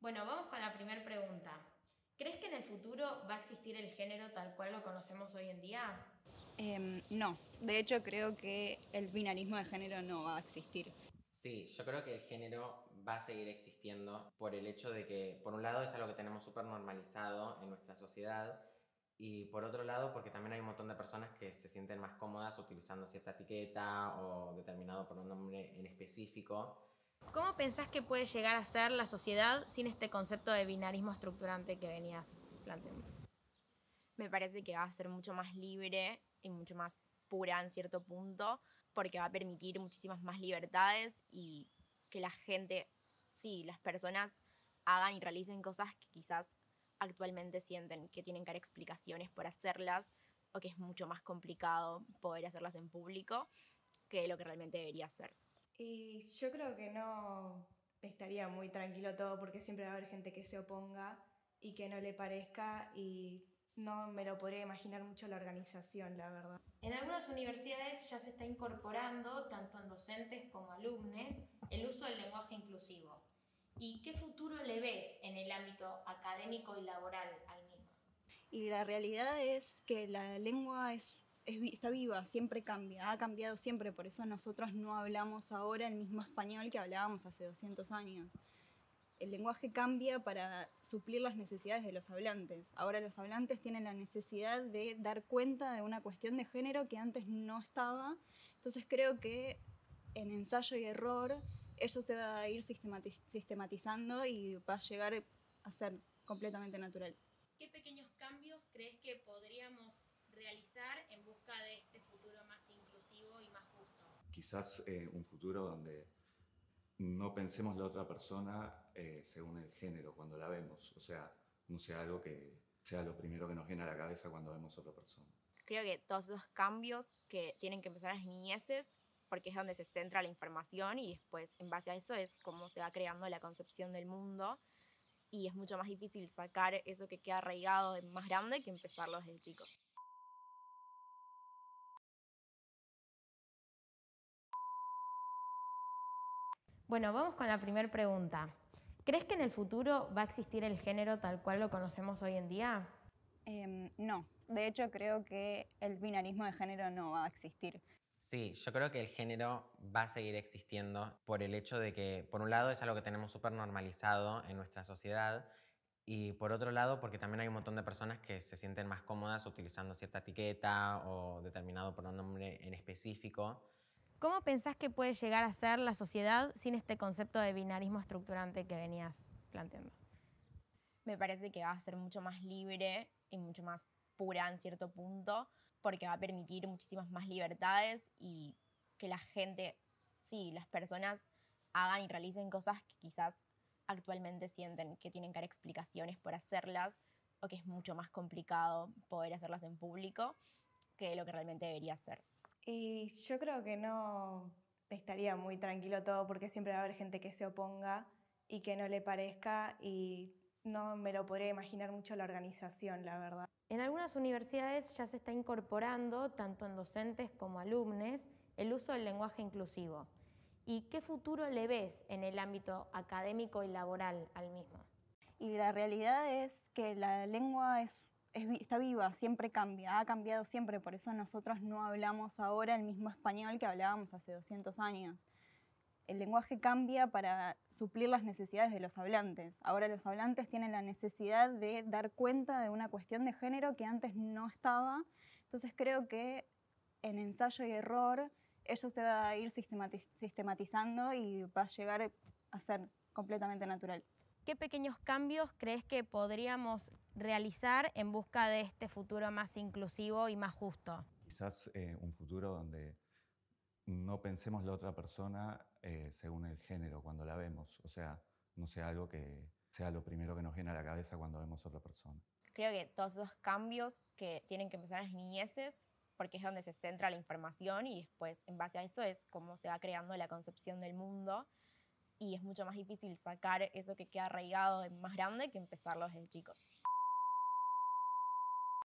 Bueno, vamos con la primera pregunta. ¿Crees que en el futuro va a existir el género tal cual lo conocemos hoy en día? No, de hecho creo que el binarismo de género no va a existir. Sí, yo creo que el género va a seguir existiendo por el hecho de que, por un lado, es algo que tenemos súper normalizado en nuestra sociedad y por otro lado, porque también hay un montón de personas que se sienten más cómodas utilizando cierta etiqueta o determinado pronombre en específico. ¿Cómo pensás que puede llegar a ser la sociedad sin este concepto de binarismo estructurante que venías planteando? Me parece que va a ser mucho más libre y mucho más pura en cierto punto, porque va a permitir muchísimas más libertades y que la gente, sí, las personas hagan y realicen cosas que quizás actualmente sienten que tienen que dar explicaciones por hacerlas o que es mucho más complicado poder hacerlas en público que lo que realmente debería ser. Y yo creo que no estaría muy tranquilo todo porque siempre va a haber gente que se oponga y que no le parezca y no me lo podría imaginar mucho la organización, la verdad. En algunas universidades ya se está incorporando, tanto en docentes como alumnos, el uso del lenguaje inclusivo. ¿Y qué futuro le ves en el ámbito académico y laboral al mismo? Y la realidad es que la lengua está viva, siempre cambia, ha cambiado siempre, por eso nosotros no hablamos ahora el mismo español que hablábamos hace 200 años. El lenguaje cambia para suplir las necesidades de los hablantes. Ahora los hablantes tienen la necesidad de dar cuenta de una cuestión de género que antes no estaba. Entonces creo que en ensayo y error ello se va a ir sistematizando y va a llegar a ser completamente natural. ¿Qué pequeños cambios crees que podríamos realizar en busca de este futuro más inclusivo y más justo? Quizás un futuro donde no pensemos la otra persona según el género cuando la vemos. O sea, no sea algo que sea lo primero que nos viene a la cabeza cuando vemos a otra persona. Creo que todos esos cambios que tienen que empezar en las niñeces, porque es donde se centra la información y después en base a eso es cómo se va creando la concepción del mundo y es mucho más difícil sacar eso que queda arraigado de más grande que empezarlo desde chicos. Bueno, vamos con la primera pregunta. ¿Crees que en el futuro va a existir el género tal cual lo conocemos hoy en día? No, de hecho creo que el binarismo de género no va a existir. Sí, yo creo que el género va a seguir existiendo por el hecho de que, por un lado, es algo que tenemos súper normalizado en nuestra sociedad y por otro lado, porque también hay un montón de personas que se sienten más cómodas utilizando cierta etiqueta o determinado pronombre en específico. ¿Cómo pensás que puede llegar a ser la sociedad sin este concepto de binarismo estructurante que venías planteando? Me parece que va a ser mucho más libre y mucho más pura en cierto punto, porque va a permitir muchísimas más libertades y que la gente, sí, las personas hagan y realicen cosas que quizás actualmente sienten que tienen que dar explicaciones por hacerlas o que es mucho más complicado poder hacerlas en público que lo que realmente debería ser. Y yo creo que no estaría muy tranquilo todo porque siempre va a haber gente que se oponga y que no le parezca y no me lo podría imaginar mucho la organización, la verdad. En algunas universidades ya se está incorporando, tanto en docentes como alumnos, el uso del lenguaje inclusivo. ¿Y qué futuro le ves en el ámbito académico y laboral al mismo? Y la realidad es que la lengua está viva, siempre cambia, ha cambiado siempre, por eso nosotros no hablamos ahora el mismo español que hablábamos hace 200 años. El lenguaje cambia para suplir las necesidades de los hablantes. Ahora los hablantes tienen la necesidad de dar cuenta de una cuestión de género que antes no estaba. Entonces creo que en ensayo y error ello se va a ir sistematizando y va a llegar a ser completamente natural. ¿Qué pequeños cambios crees que podríamos realizar en busca de este futuro más inclusivo y más justo? Quizás un futuro donde no pensemos la otra persona según el género cuando la vemos. O sea, no sea algo que sea lo primero que nos viene a la cabeza cuando vemos a otra persona. Creo que todos esos cambios que tienen que empezar en las niñeces, porque es donde se centra la información y después en base a eso es cómo se va creando la concepción del mundo y es mucho más difícil sacar eso que queda arraigado de más grande que empezarlo desde chicos.